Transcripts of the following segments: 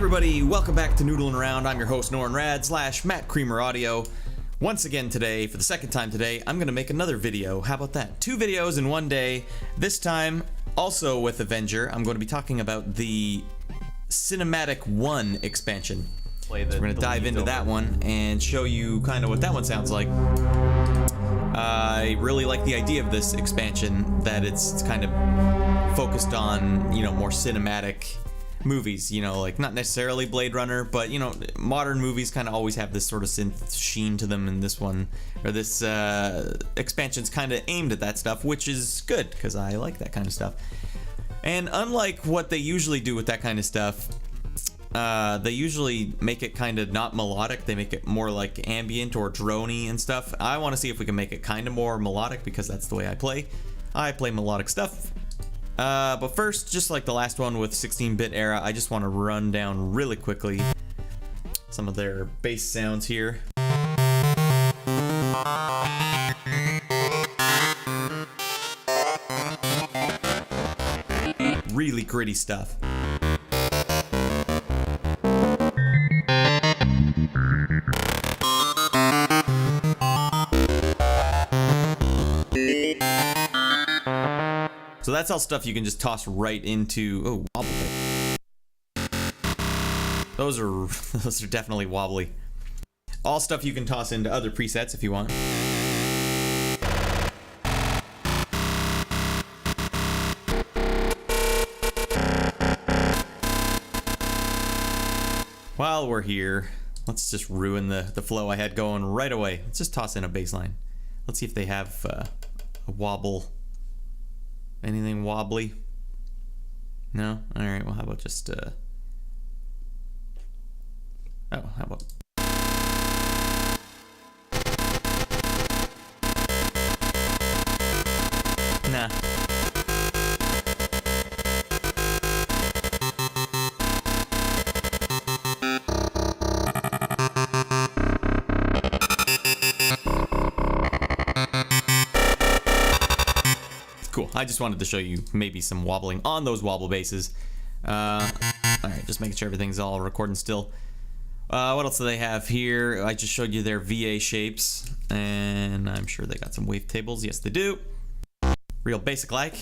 everybody, welcome back to Noodling Around. I'm your host Norn Rad / Matt Creamer Audio. Once again today, for the second time today, I'm gonna make another video. How about that? 2 videos in one day. This time, also with Avenger, I'm going to be talking about the Cinematic 1 expansion. So we're gonna dive into that one and show you kind of what that one sounds like. I really like the idea of this expansion, that it's kind of focused on, you know, more cinematic movies, you know, like not necessarily Blade Runner, but you know, modern movies kind of always have this sort of synth sheen to them, and this one, or this expansion's kind of aimed at that stuff, which is good because I like that kind of stuff. And unlike what they usually do with that kind of stuff, they usually make it kind of not melodic. They make it more like ambient or droney and stuff. I want to see if we can make it kind of more melodic because that's the way I play. I play melodic stuff. But first, just like the last one with 16-bit era, I just want to run down really quickly some of their bass sounds here. Really gritty stuff. So that's all stuff you can just toss right into. Oh, wobbly. Those are definitely wobbly. All stuff you can toss into other presets if you want. While we're here, let's just ruin the flow I had going right away. Let's just toss in a bass line. Let's see if they have a wobble. Anything wobbly? No? Alright, well how about just oh, how about nah. Cool. I just wanted to show you maybe some wobbling on those wobble basses. Alright, just making sure everything's all recording still. What else do they have here? I just showed you their VA shapes, and I'm sure they got some wavetables. Yes, they do. Real basic like.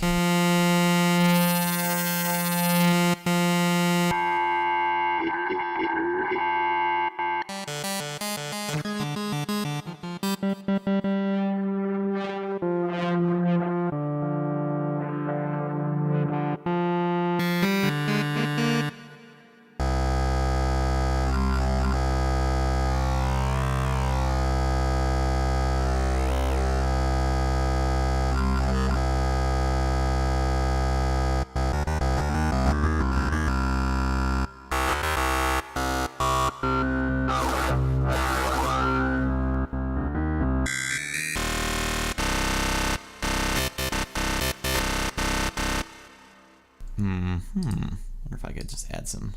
Wonder if I could just add some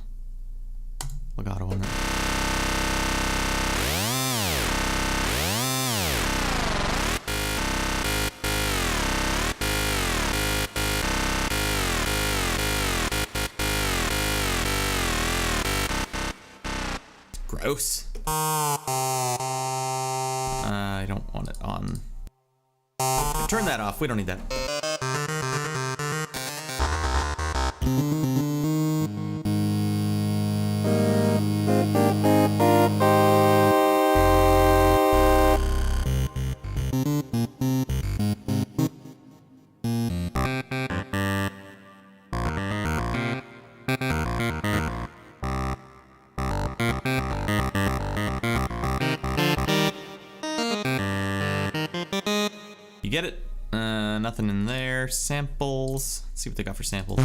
legato on that. Gross. I don't want it on. Turn that off. We don't need that. You get it? Nothing in there. Samples. Let's see what they got for samples.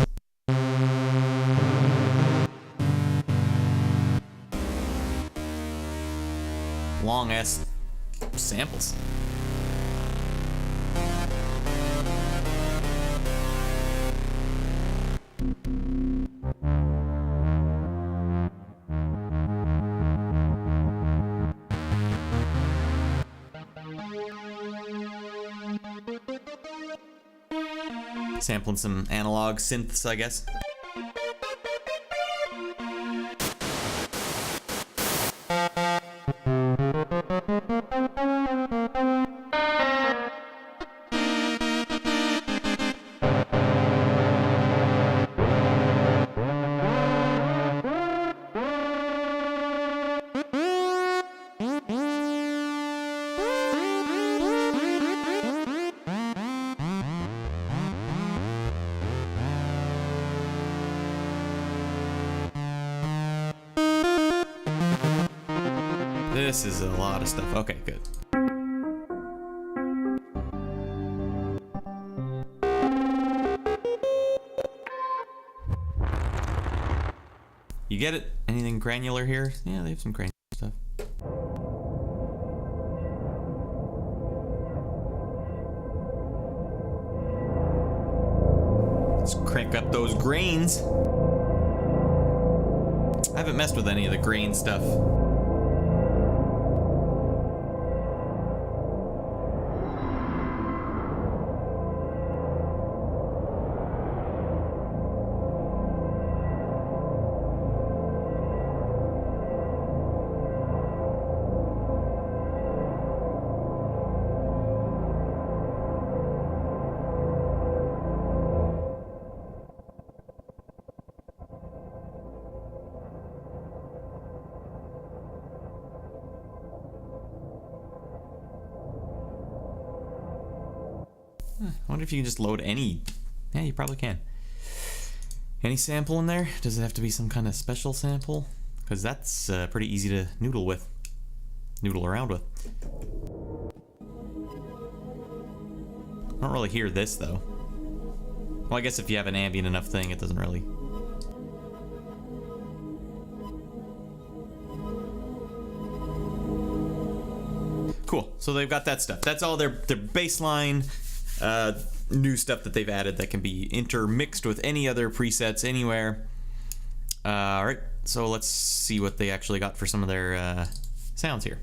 Long ass samples. Sampling some analog synths, I guess. This is a lot of stuff. Okay, good. You get it? Anything granular here? Yeah, they have some granular stuff. Let's crank up those grains. I haven't messed with any of the grain stuff. I wonder if you can just load any. Yeah, you probably can. Any sample in there? Does it have to be some kind of special sample? Because that's pretty easy to noodle around with. I don't really hear this though. Well, I guess if you have an ambient enough thing, it doesn't really. Cool. So they've got that stuff. That's all their baseline. New stuff that they've added that can be intermixed with any other presets anywhere. Alright, so let's see what they actually got for some of their sounds here.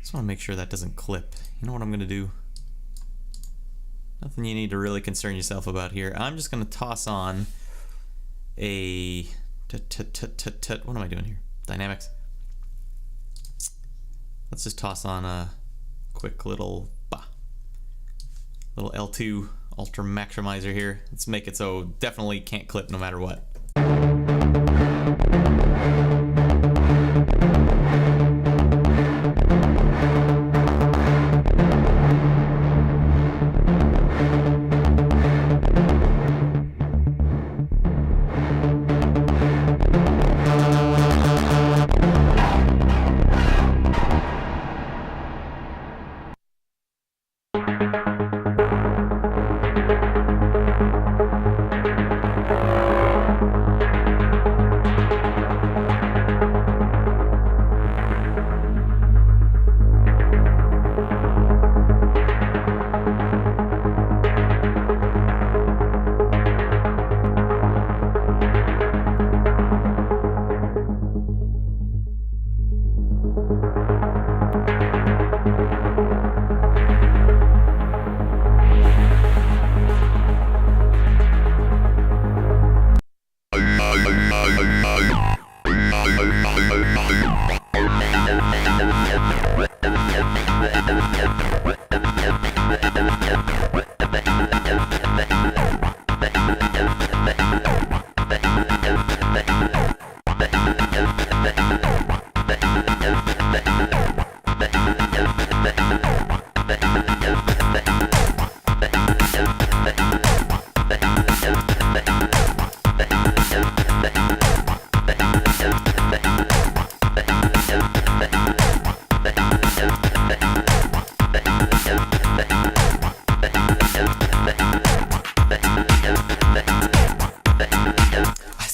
Just want to make sure that doesn't clip. You know what I'm going to do? Nothing you need to really concern yourself about here. I'm just going to toss on a... What am I doing here? Dynamics. Let's just toss on a quick little L2 Ultra Maximizer here. Let's make it so definitely can't clip no matter what.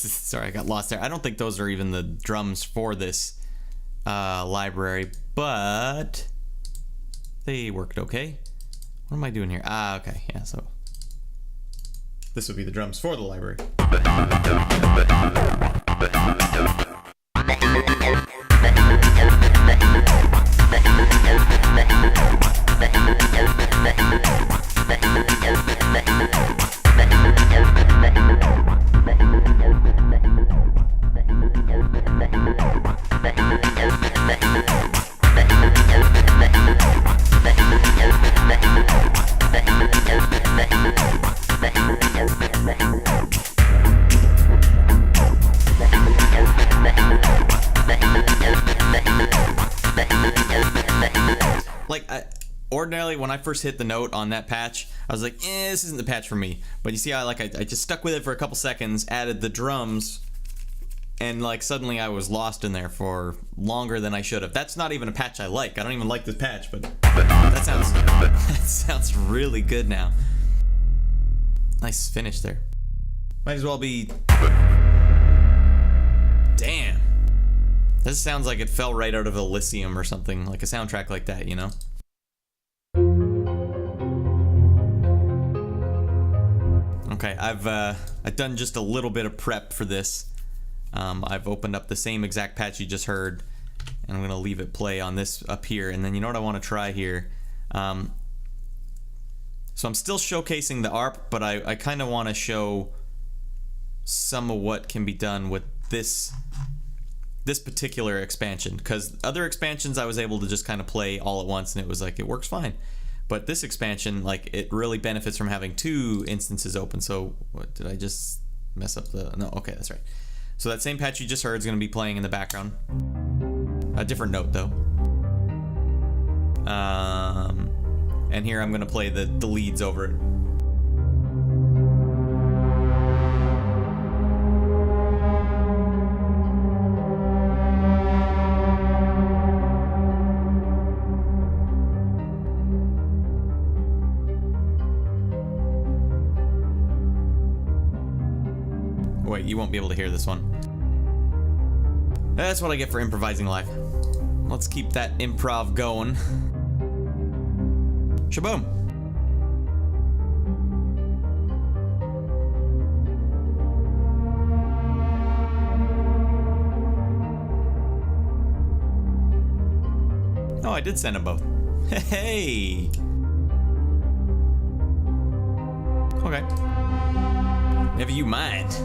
Sorry, I got lost there. I don't think those are even the drums for this library, but they worked okay. What am I doing here? Ah, okay, yeah, so this would be the drums for the library. ordinarily when I first hit the note on that patch, I was like, this isn't the patch for me. But you see how I just stuck with it for a couple seconds, added the drums, and like suddenly I was lost in there for longer than I should have. That's not even a patch I like. I don't even like this patch, but that sounds really good now. Nice finish there. Might as well be... Damn. This sounds like it fell right out of Elysium or something, like a soundtrack like that, you know? Okay, I've done just a little bit of prep for this. I've opened up the same exact patch you just heard, and I'm gonna leave it play on this up here, and then you know what I want to try here. So I'm still showcasing the ARP, but I kind of want to show some of what can be done with this particular expansion, because other expansions I was able to just kind of play all at once and it was like it works fine, but this expansion, like, it really benefits from having two instances open. So what did I just mess up the... No, okay, that's right. So that same patch you just heard is going to be playing in the background, a different note though, and here I'm going to play the leads over it. Wait, you won't be able to hear this one. That's what I get for improvising live. Let's keep that improv going. Shaboom! Oh, I did send them both. Hey! Okay. Never you mind.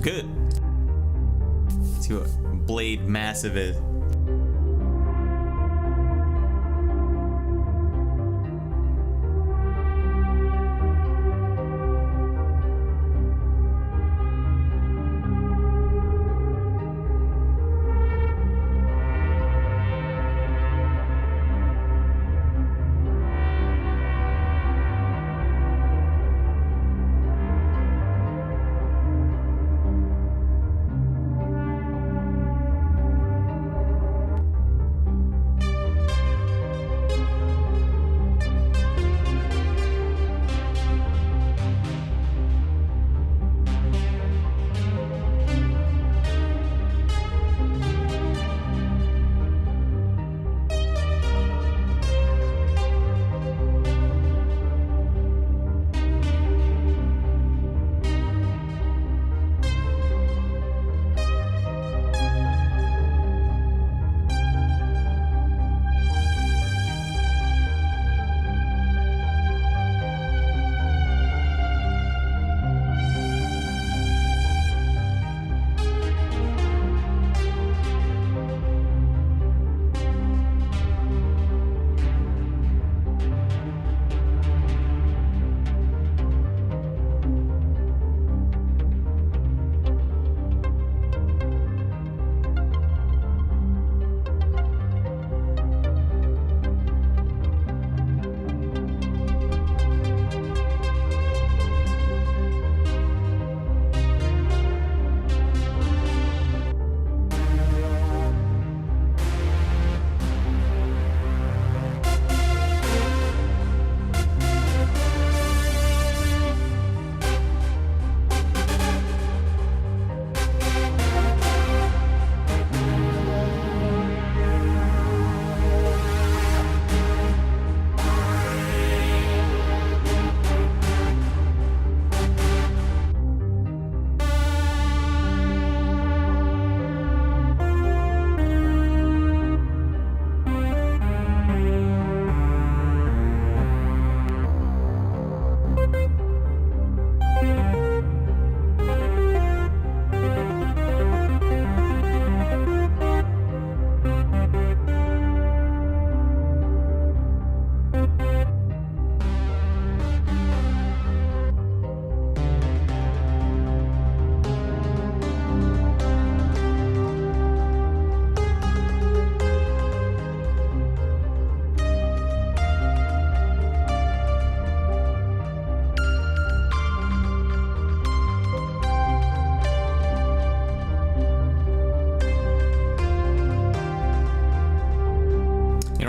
Good. Let's see what Blade Massive is.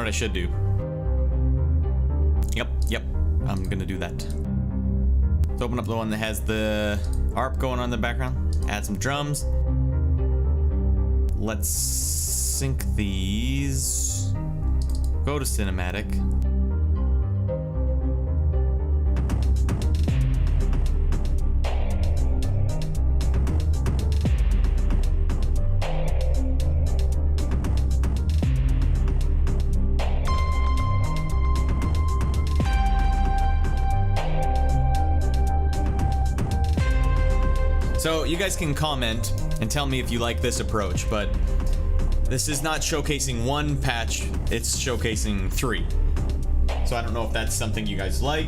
what I should do. Yep, I'm gonna do that. Let's open up the one that has the arp going on in the background. Add some drums. Let's sync these. Go to cinematic. So you guys can comment and tell me if you like this approach, but this is not showcasing one patch, it's showcasing 3. So I don't know if that's something you guys like.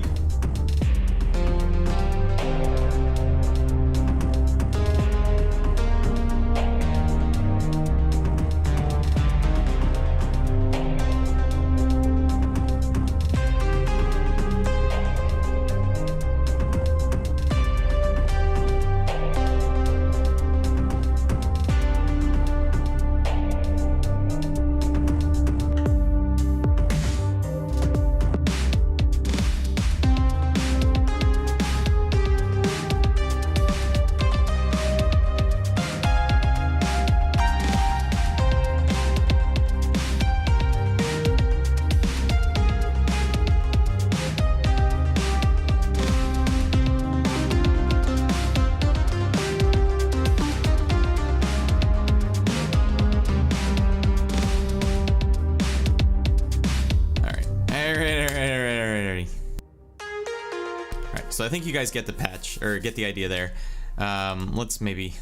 So I think you guys get the patch, or get the idea there. Let's maybe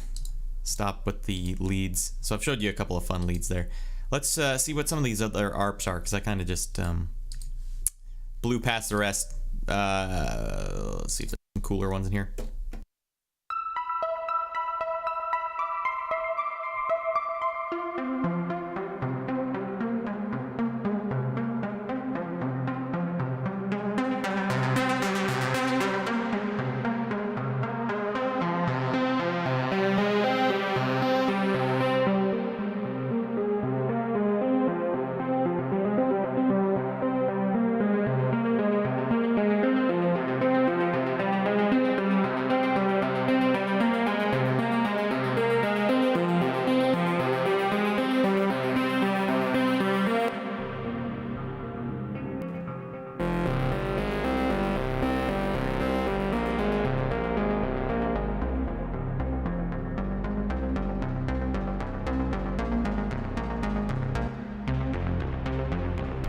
stop with the leads. So I've showed you a couple of fun leads there. Let's see what some of these other arps are, because I kind of just blew past the rest. Let's see if there's some cooler ones in here.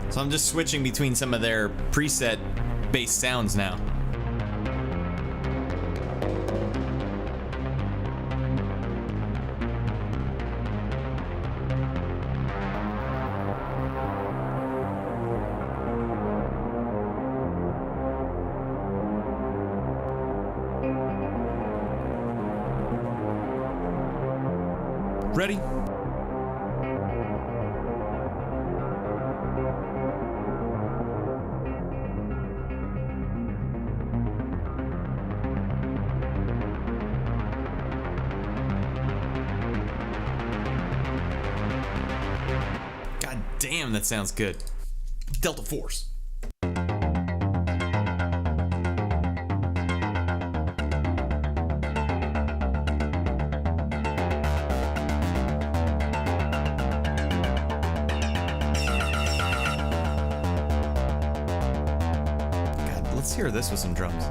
So I'm just switching between some of their preset bass sounds now. Ready? Damn, that sounds good. Delta Force. God, let's hear this with some drums.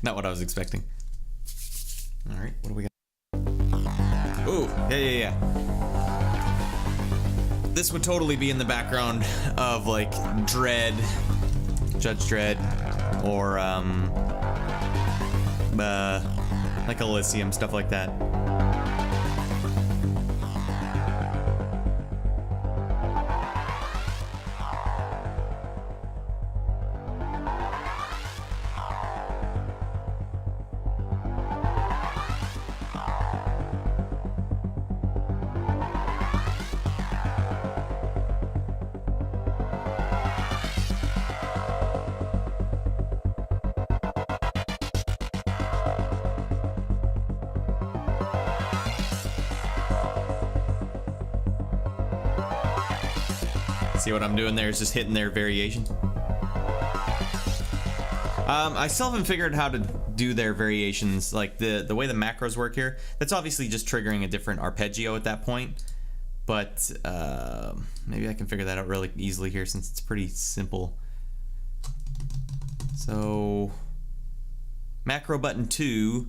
Not what I was expecting. All right, what do we got? Ooh, yeah. This would totally be in the background of like Dredd, Judge Dredd, or like Elysium, stuff like that. See what I'm doing there is just hitting their variation. I still haven't figured how to do their variations, like the way the macros work here. That's obviously just triggering a different arpeggio at that point, but maybe I can figure that out really easily here since it's pretty simple. So macro button 2,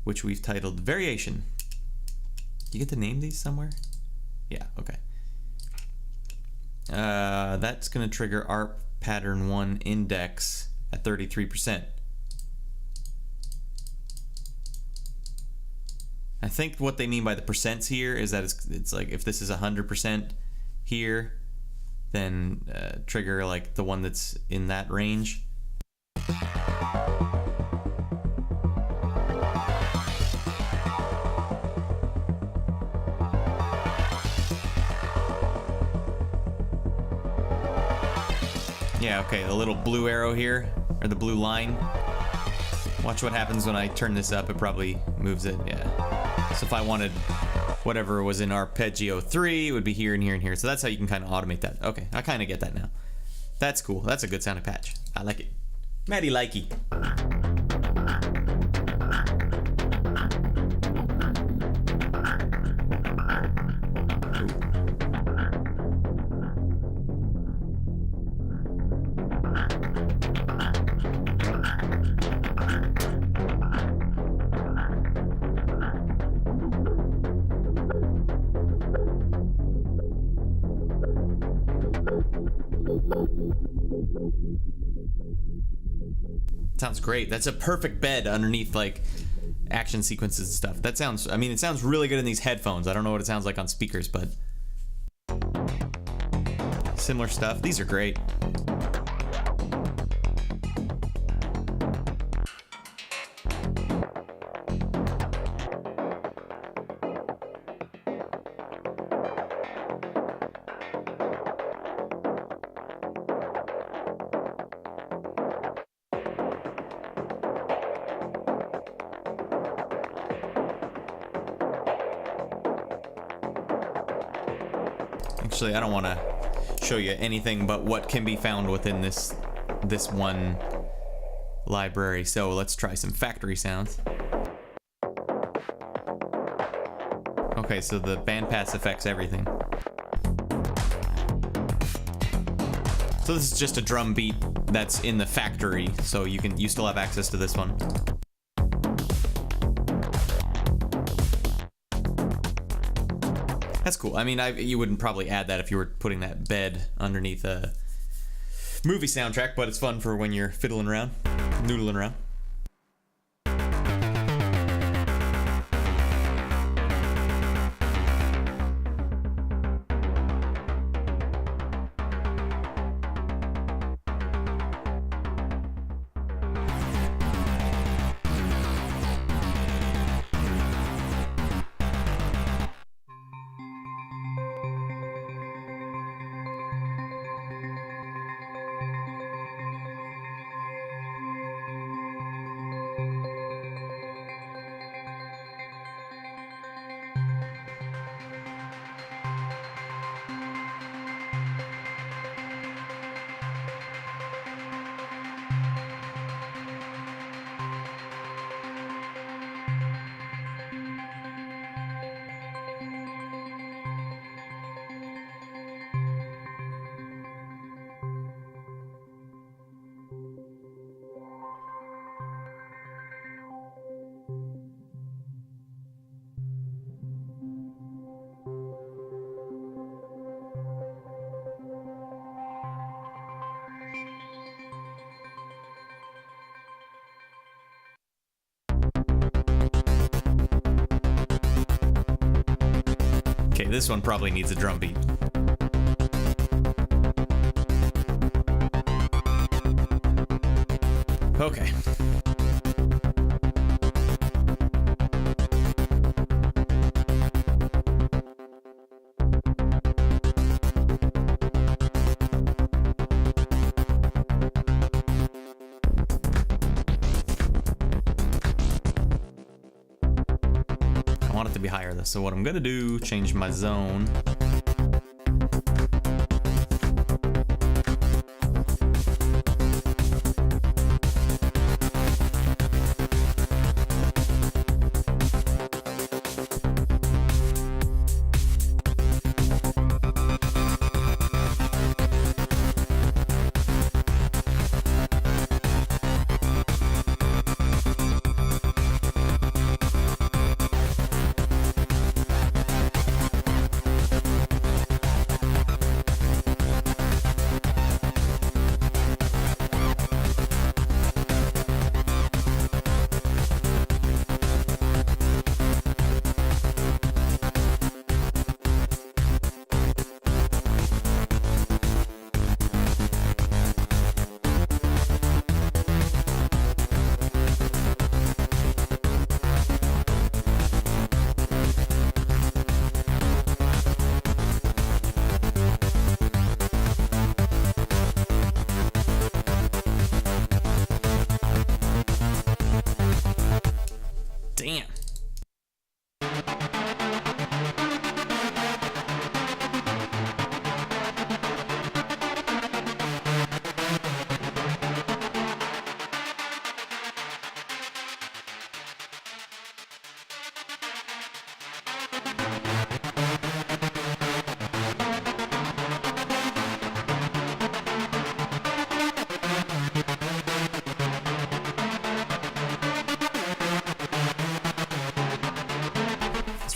which we've titled variation. You get to name these somewhere? Yeah, okay. That's gonna trigger ARP pattern 1 index at 33%. I think what they mean by the percents here is that it's like if this is 100% here, then trigger like the one that's in that range. Yeah, okay, the little blue arrow here, or the blue line. Watch what happens when I turn this up, it probably moves it, yeah. So if I wanted whatever was in arpeggio 3, it would be here and here and here. So that's how you can kind of automate that. Okay, I kind of get that now. That's cool, that's a good sounding patch. I like it. Matty likey. Sounds great. That's a perfect bed underneath like action sequences and stuff. That sounds, I mean, it sounds really good in these headphones. I don't know what it sounds like on speakers, but similar stuff. These are great. Actually, I don't want to show you anything but what can be found within this one library. So let's try some factory sounds. Okay, so the bandpass affects everything. So this is just a drum beat that's in the factory, so you still have access to this one. That's cool. I mean, you wouldn't probably add that if you were putting that bed underneath a movie soundtrack, but it's fun for when you're fiddling around, noodling around. Okay, this one probably needs a drum beat. Okay. I want it to be higher though, so what I'm gonna do, change my zone.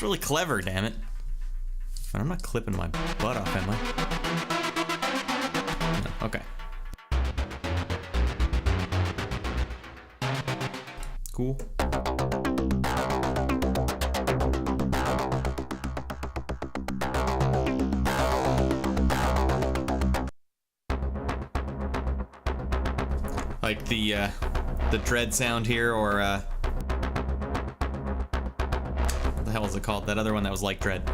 really clever, damn it. But I'm not clipping my butt off, am I? No, okay. Cool. Like the Dredd sound here, or what the hell is it called? That other one that was like Dredd.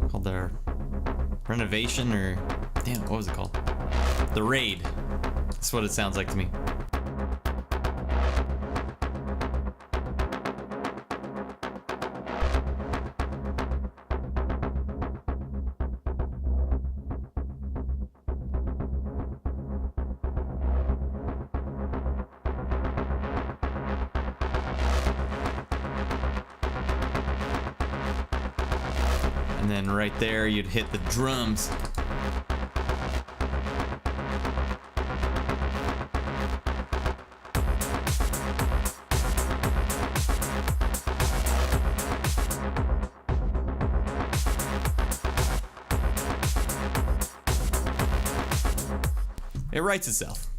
Called the Renovation, or damn, what was it called? The Raid. That's what it sounds like to me. And then right there, you'd hit the drums. It writes itself.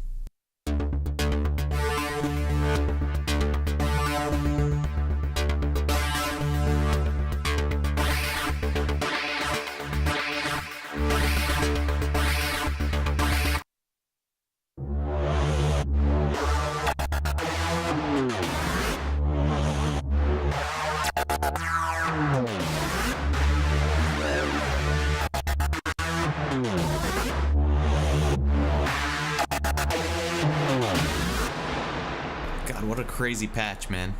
God, what a crazy patch, man.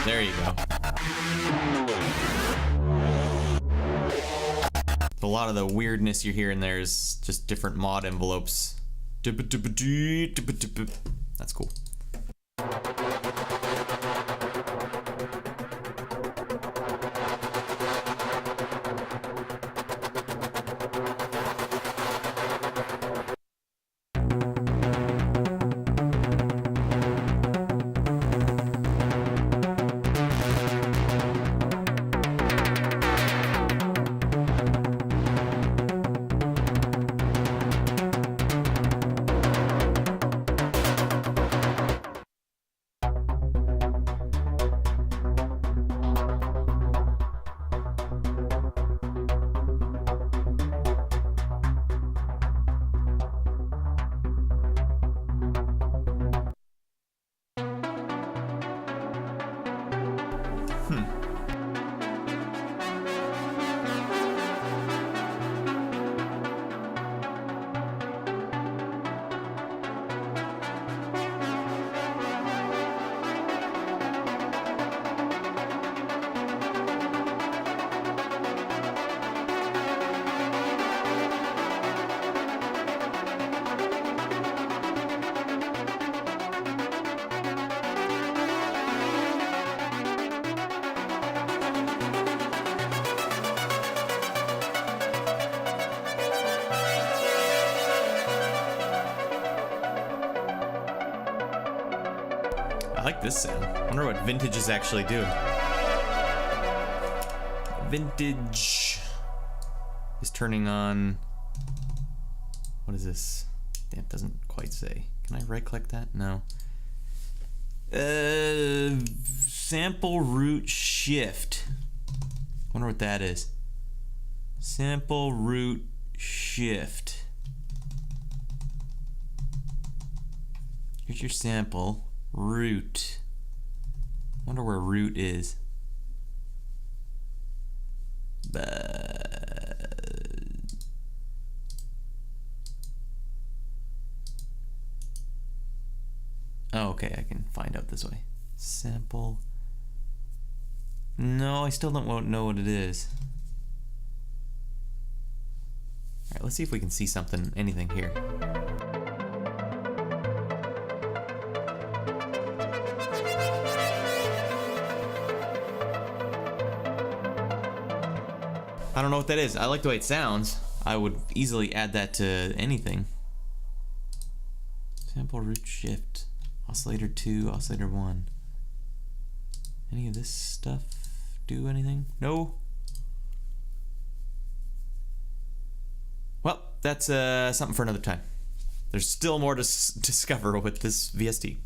There you go. A lot of the weirdness you're hearing there is just different mod envelopes. That's cool. I like this sound. I wonder what vintage is actually doing. Vintage is turning on. What is this? Damn, it doesn't quite say. Can I right click that? No. Sample root shift. Wonder what that is. Sample root shift. Here's your sample. Root. Wonder where root is. Oh, okay, I can find out this way. Sample. No, I still don't know what it is. Alright, let's see if we can see something, anything here. I don't know what that is. I like the way it sounds. I would easily add that to anything. Sample root shift. Oscillator 2, oscillator 1. Any of this stuff do anything? No? Well, that's something for another time. There's still more to discover with this VST.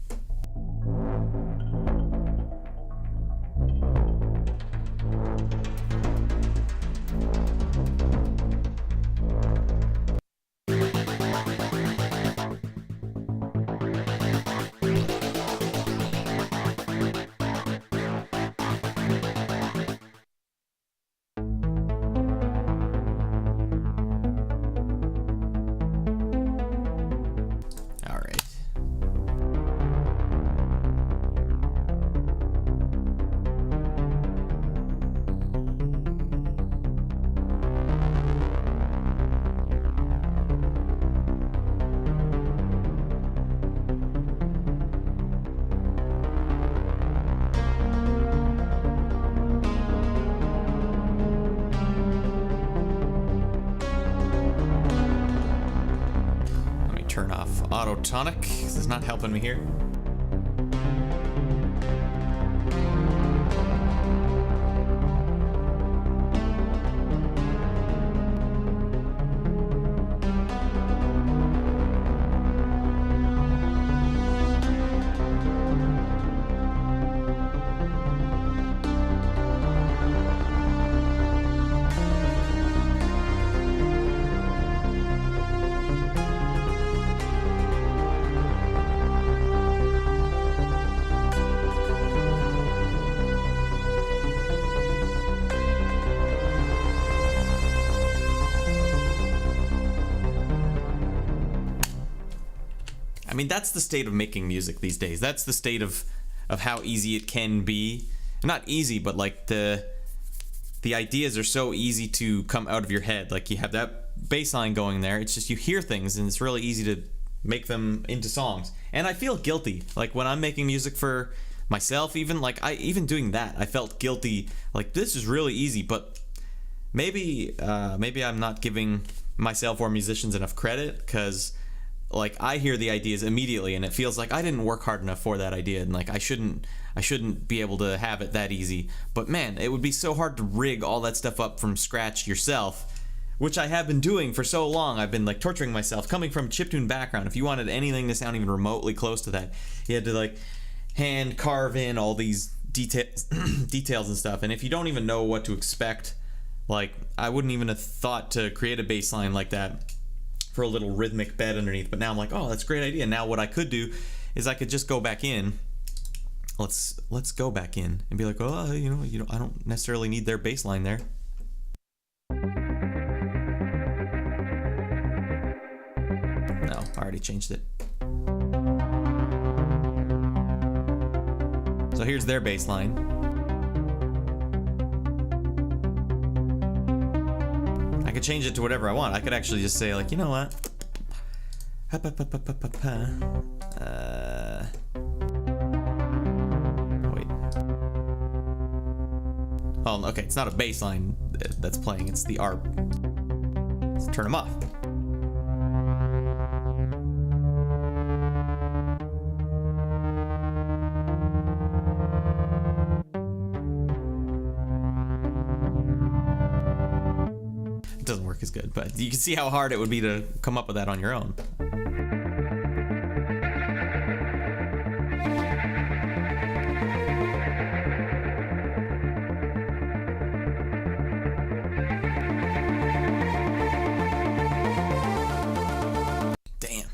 Turn off Autotonic. This is not helping me here. I mean, that's the state of making music these days. That's the state of how easy it can be. Not easy, but like the ideas are so easy to come out of your head. Like you have that bass line going there. It's just you hear things and it's really easy to make them into songs. And I feel guilty. Like when I'm making music for myself, even doing that, I felt guilty. Like this is really easy, but maybe I'm not giving myself or musicians enough credit, because like I hear the ideas immediately and it feels like I didn't work hard enough for that idea, and like I shouldn't be able to have it that easy. But man, it would be so hard to rig all that stuff up from scratch yourself, which I have been doing for so long. I've been like torturing myself. Coming from a chiptune background, if you wanted anything to sound even remotely close to that, you had to like hand carve in all these details and stuff. And if you don't even know what to expect, like I wouldn't even have thought to create a bass line like that for a little rhythmic bed underneath. But now I'm like, oh, that's a great idea. Now what I could do is I could just go back in. Let's go back in and be like, oh, you know, I don't necessarily need their bass line there. No, I already changed it. So here's their bass line. I could change it to whatever I want. I could actually just say like, you know what? Wait. Oh, okay, it's not a bass line that's playing, it's the arp. Let's turn them off. Doesn't work as good, but you can see how hard it would be to come up with that on your own. Damn.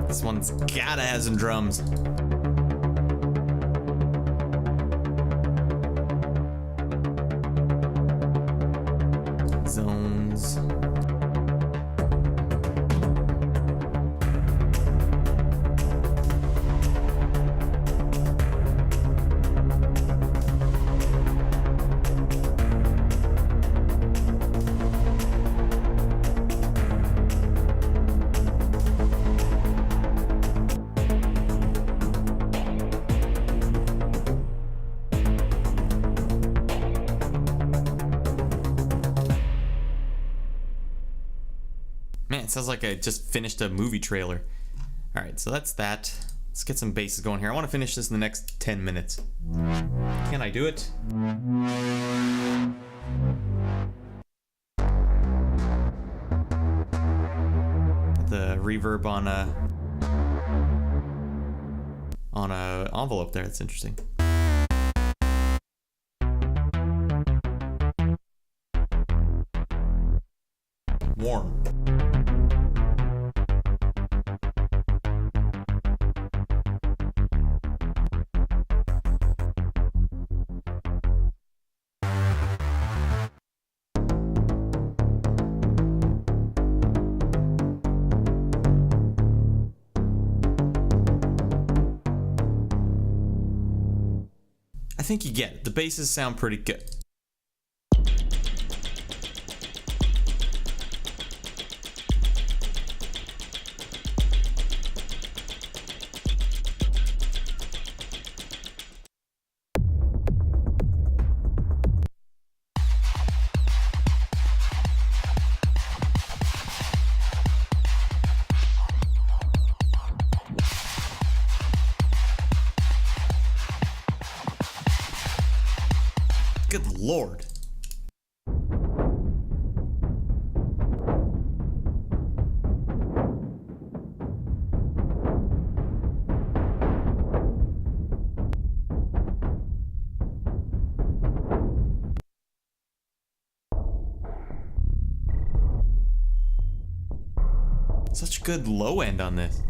This one's gotta have some drums. Zones. sounds like I just finished a movie trailer. Alright, so that's that. Let's get some basses going here. I want to finish this in the next 10 minutes. Can I do it? The reverb on a envelope there. That's interesting. Warm. I think you get it. The basses sound pretty good. Good lord. Such good low end on this.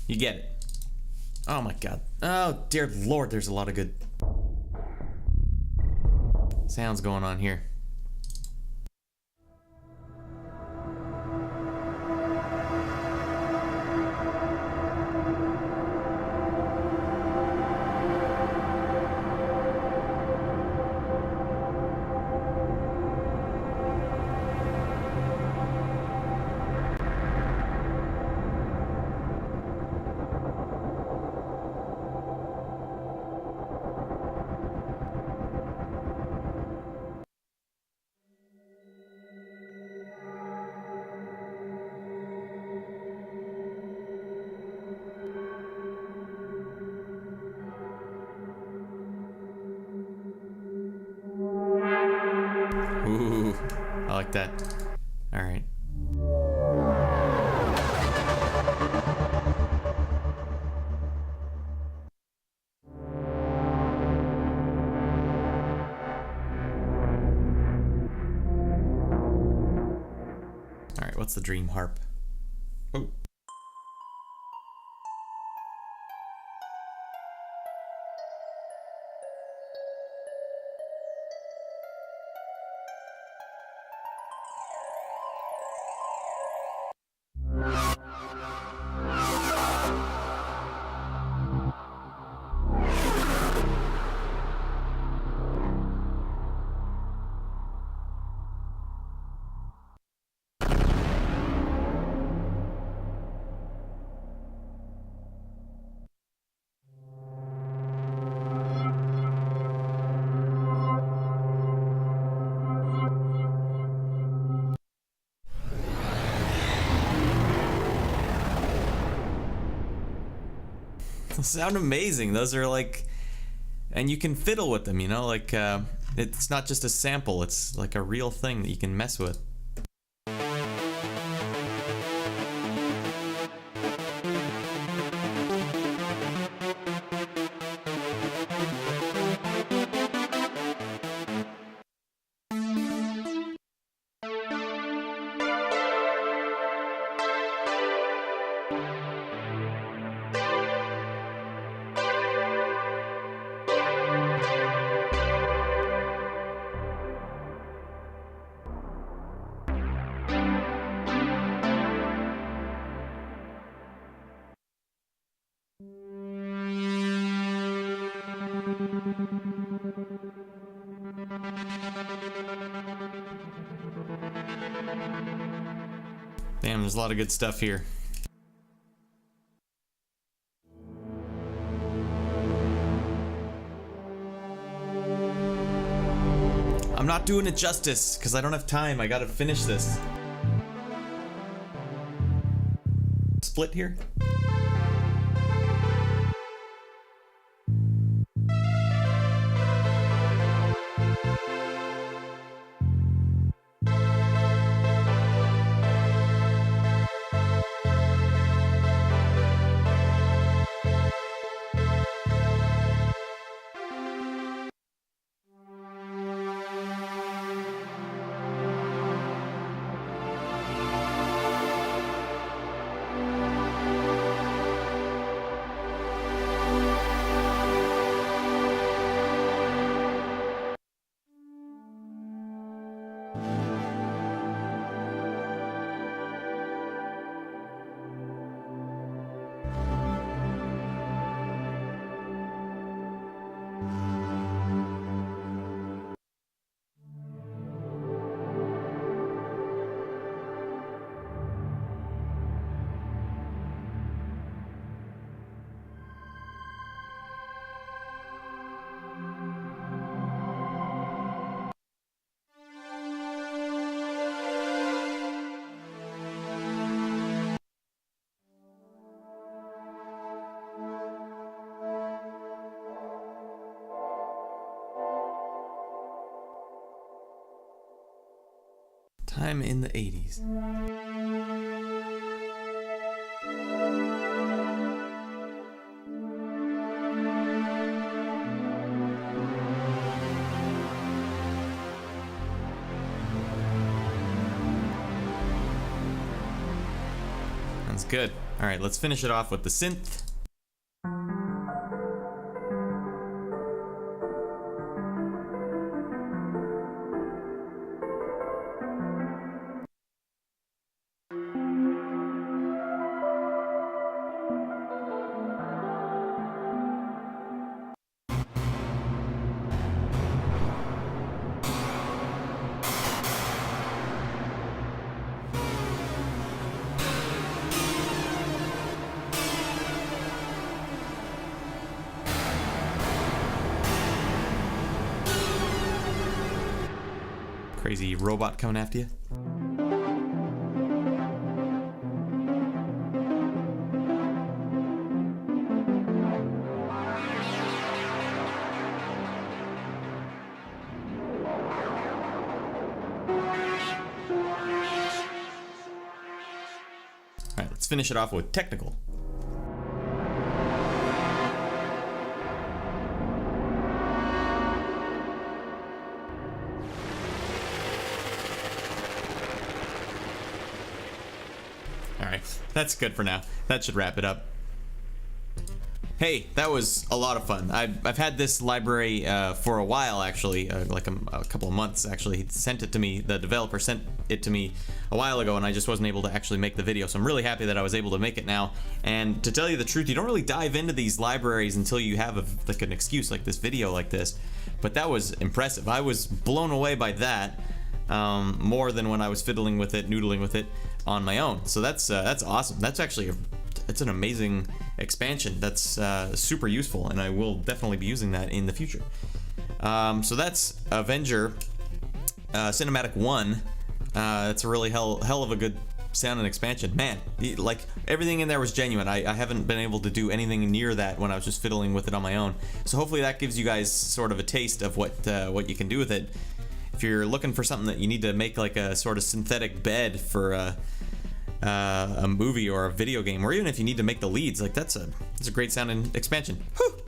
You get it. Oh my god. Oh dear lord, there's a lot of good sounds going on here. Ooh, I like that. All right. All right, what's the dream harp? Oh. Sound amazing. Those are like, and you can fiddle with them, you know, like it's not just a sample, it's like a real thing that you can mess with. Damn, there's a lot of good stuff here. I'm not doing it justice because I don't have time. I gotta finish this. Split here. Time in the 80s. That's good. All right, let's finish it off with the synth. Crazy robot coming after you. All right, let's finish it off with technical. Alright, that's good for now. That should wrap it up. Hey, that was a lot of fun. I've had this library for a while, actually, like a couple of months, actually. He sent it to me, the developer sent it to me a while ago, and I just wasn't able to actually make the video, so I'm really happy that I was able to make it now. And to tell you the truth, you don't really dive into these libraries until you have like an excuse like this video like this, but that was impressive. I was blown away by that, more than when I was fiddling with it, noodling with it on my own. So that's awesome. That's actually it's an amazing expansion. That's super useful, and I will definitely be using that in the future. So that's Avenger Cinematic 1. It's a really hell of a good sound and expansion. Man, like everything in there was genuine. I haven't been able to do anything near that when I was just fiddling with it on my own. So hopefully that gives you guys sort of a taste of what you can do with it. If you're looking for something that you need to make like a sort of synthetic bed for a movie or a video game, or even if you need to make the leads, like that's a great sounding expansion. Whew.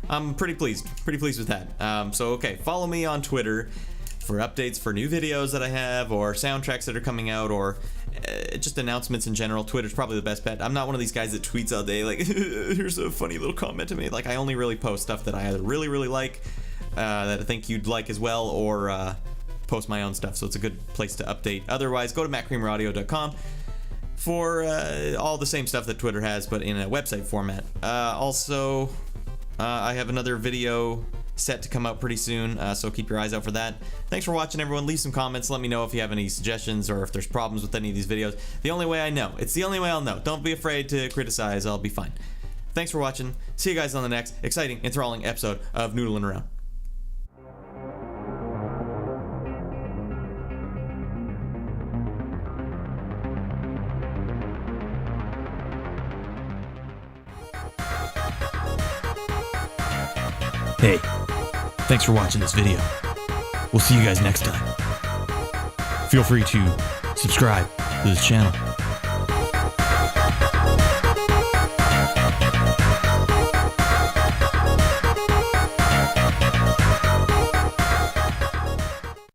I'm pretty pleased with that. So okay, follow me on Twitter for updates for new videos that I have, or soundtracks that are coming out, or just announcements in general. Twitter's probably the best bet. I'm not one of these guys that tweets all day like here's a funny little comment to me. Like I only really post stuff that I either really like, that I think you'd like as well, or post my own stuff. So it's a good place to update. Otherwise, go to mattcreameraudio.com for all the same stuff that Twitter has, but in a website format. Also, I have another video set to come out pretty soon, so keep your eyes out for that. Thanks for watching, everyone. Leave some comments. Let me know if you have any suggestions or if there's problems with any of these videos. The only way I know. It's the only way I'll know. Don't be afraid to criticize. I'll be fine. Thanks for watching. See you guys on the next exciting, enthralling episode of Noodling Around. Hey, thanks for watching this video. We'll see you guys next time. Feel free to subscribe to this channel.